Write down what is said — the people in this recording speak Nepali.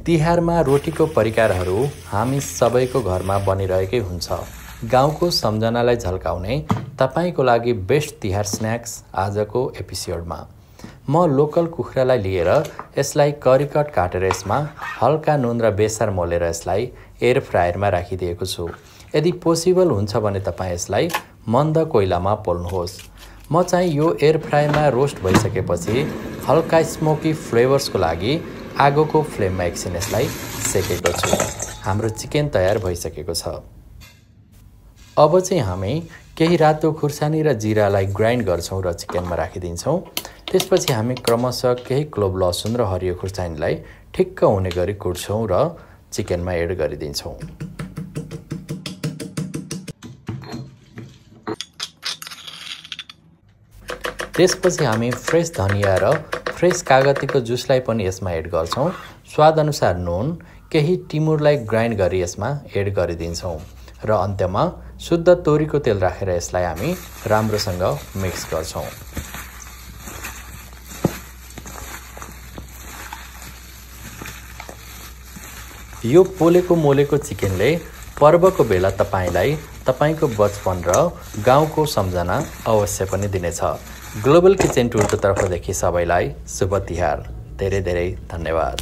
तिहारमा रोटीको परिकारहरू हामी सबैको घरमा बनिरहेकै हुन्छ। गाउँको सम्झनालाई झल्काउने तपाईको लागि बेस्ट तिहार स्न्याक्स आजको एपिसोडमा। म लोकल कुखुरालाई लिएर यसलाई करिकट काटेर यसमा हल्का नुन र बेसार मोलेर यसलाई एयर फ्रायरमा राखिदिएको छु। यदि पोसिबल हुन्छ भने तपाईँ यसलाई मन्द कोइलामा पोल्नुहोस्। म चाहिँ यो एयर फ्रायरमा रोस्ट भइसकेपछि हल्का स्मोकी फ्लेभर्सको लागि आगोको फ्लेममा एकछिन यसलाई सेकेको छु। हाम्रो चिकन तयार भइसकेको छ। अब चाहिँ हामी केही रातो खुर्सानी र जिरालाई ग्राइन्ड गर्छौं र चिकनमा राखिदिन्छौं। त्यसपछि हामी क्रमशः केही क्लोभ लसुन र हरियो खुर्सानीलाई ठिक्क हुने गरी कुट्छौं र चिकनमा एड गरिदिन्छौं। त्यसपछि हामी फ्रेश धनिया र फ्रेश कागतीको जुसलाई पनि यसमा एड गर्छौं। स्वाद अनुसार नुन, केही टिमुरलाई ग्राइन्ड गरी यसमा एड गरिदिन्छौं र अन्त्यमा शुद्ध तोरीको तेल राखेर यसलाई हामी राम्रोसँग मिक्स गर्छौं। यो पोलेको मोलेको चिकनले पर्वको बेला तपाईलाई तपाईको बचपन र गाउँको सम्झना अवश्य पनि दिनेछ। ग्लोबल किचन टुरको तर्फदेखि सबैलाई शुभ तिहार। धेरै धेरै धन्यवाद।